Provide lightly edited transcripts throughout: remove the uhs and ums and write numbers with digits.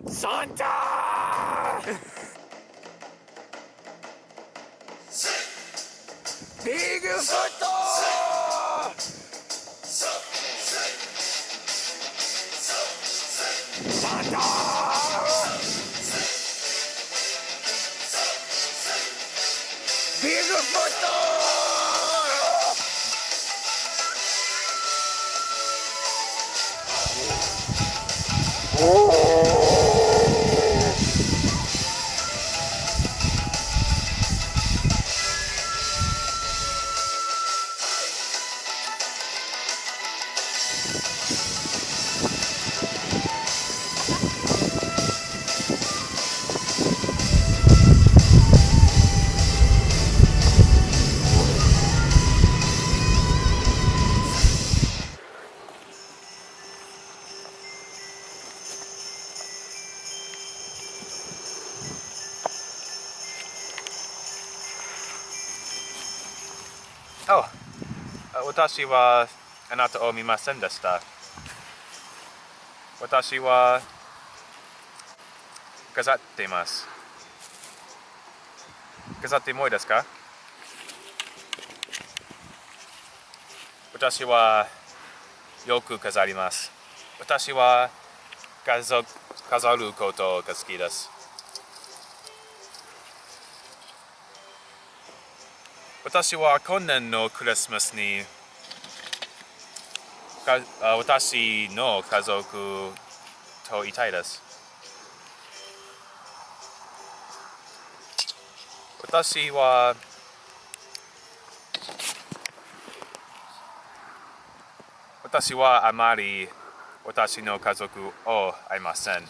サンタビッグフットサンタビッグフット私はあなたを見ませんでした。私は飾っています。飾ってもいいですか？私はよく飾ります。私は飾ることが好きです。私は去年のクリスマスに私の家族といたいです。私はあまり私の家族を会いません。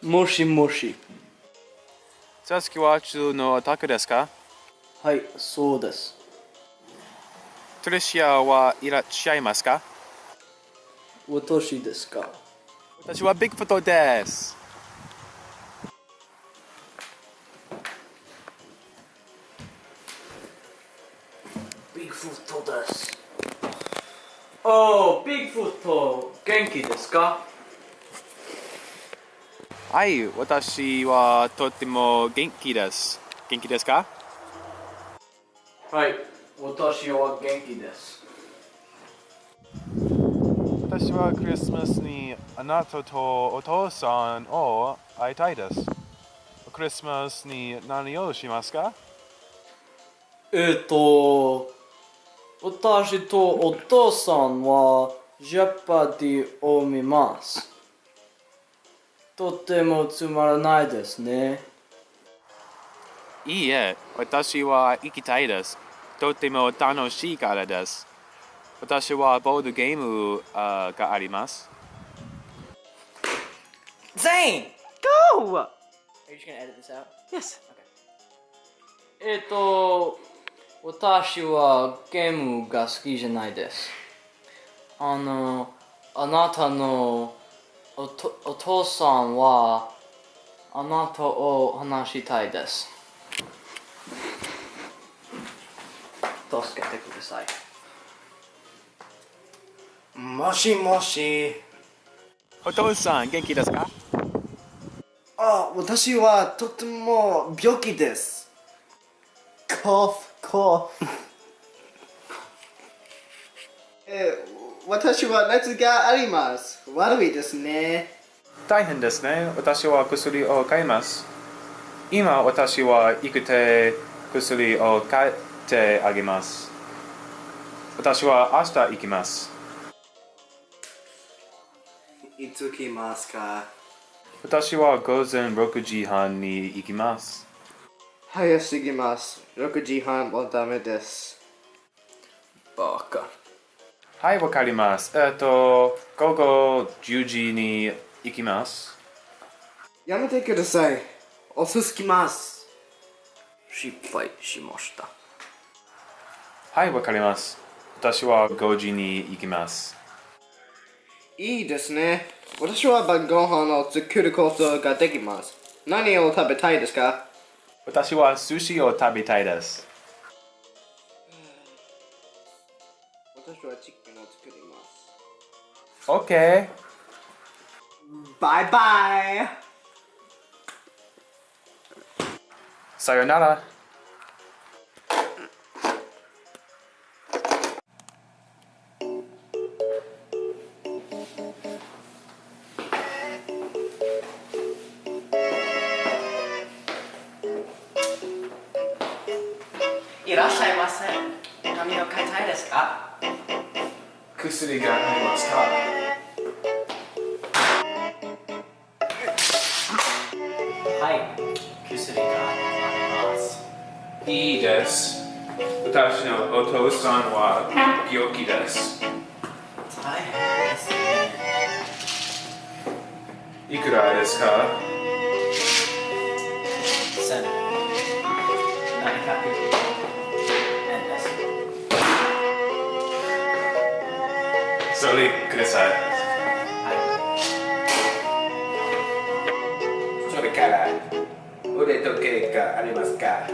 もしもし。さつきは中のお宅ですか？はい、そうです。トリシアはいらっしゃいますか？私ですか？私はビッグフットです。ビッグフットです。おー、ビッグフット、元気ですか？はい、私はとっても元気です。元気ですか？はい、私は元気です。私はクリスマスにあなたとお父さんを会いたいです。クリスマスに何をしますか？私とお父さんはジャパディを見ます。とてもつまらないですね。いいえ、私は行きたいです。とても楽しいからです。私はボードゲームがあります。Zane! Go! Are you just gonna edit this out? Yes. Okay. 私はゲームが好きじゃないです。あなたのお父さんはあなたを話したいです。助けてください。もしもし。お父さん、元気ですか？私はとても病気です。コフ。私は熱があります。悪いですね。大変ですね。私は薬を買います。今、私は行くて薬を買ってあげます。私は明日行きます。いつ来ますか？私は午前6時半に行きます。早すぎます。6時半もダメです。バカ。はい、わかります。午後10時に行きます。やめてください。落ち着きます。失敗しました。はい、わかります。私は5時に行きます。いいですね。私は晩ご飯を作ることができます。何を食べたいですか？私は寿司を食べたいです。私はチキンを作ります。OK。バイバイ。さよなら。いらっしゃいませ。何を買いたいですか？薬がありますか？はい、薬があります。いいです。私のお父さんは病気です。大変ですね。いくらですか1000、700円です。それください。はそれから腕時計がありますか？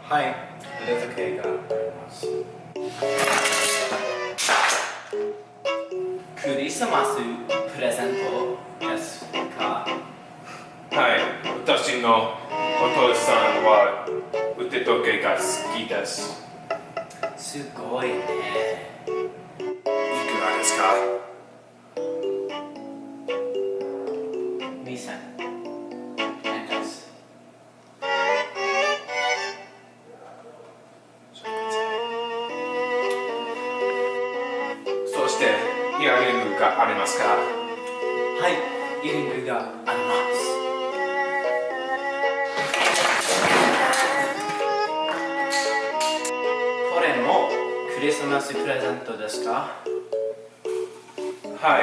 はい、腕時計があります。い。クリスマスプレゼントですか？はい、私のお父さんは腕時計が好きです。すごいね。いくらですか2000円です。そしてイヤリングがありますか？はい、イヤリングがあります。これもクリスマスプレゼントですか？はい、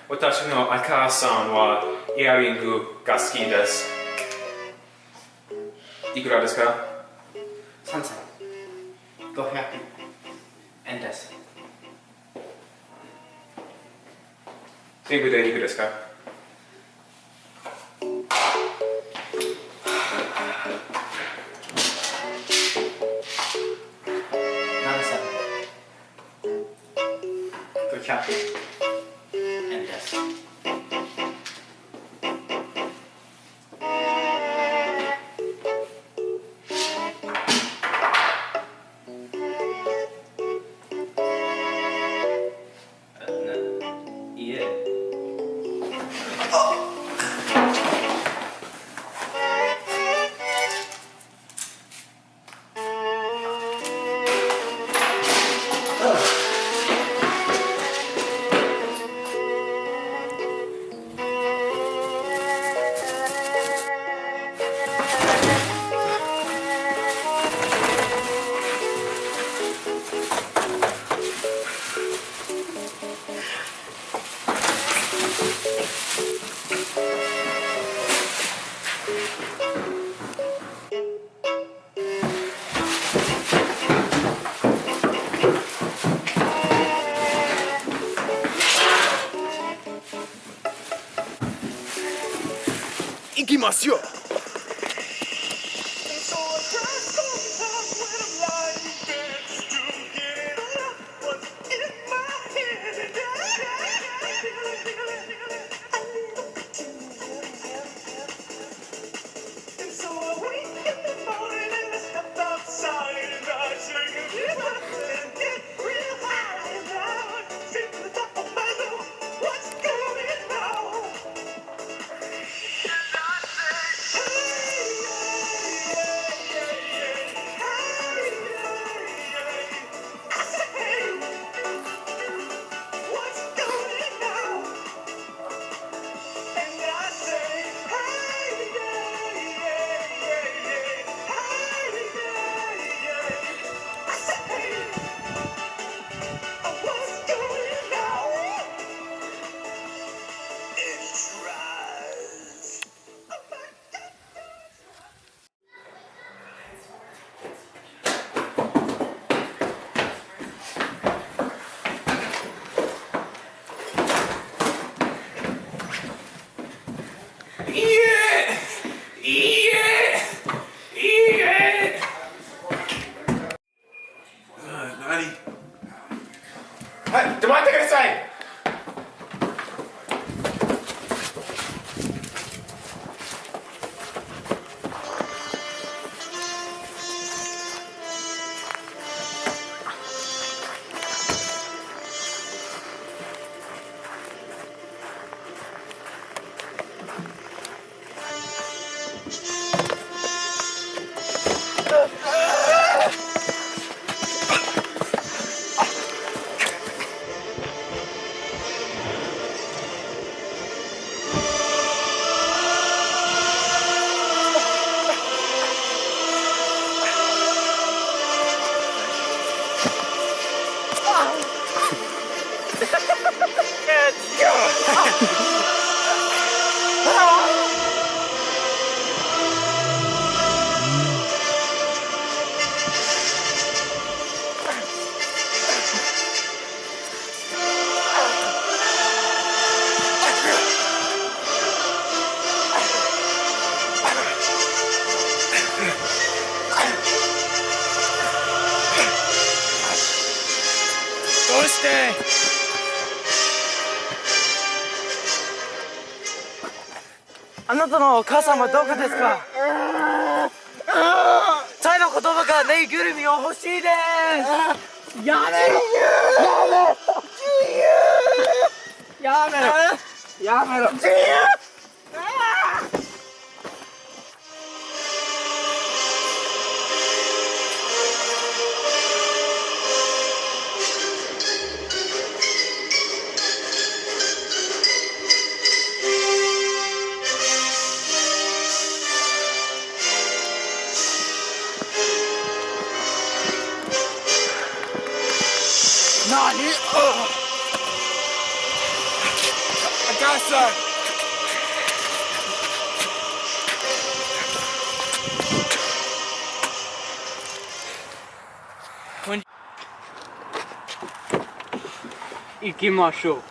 私のお母さんはイヤリングが好きです。いくらですか3500円です。全部でいくらですか7500円です。いえ。行きますよ。ください。どうしてあなたのお母さんはどこですか？タイの言葉がぬいぐるみを欲しいです。やめろやめろやめろ何？お母さん行きましょう。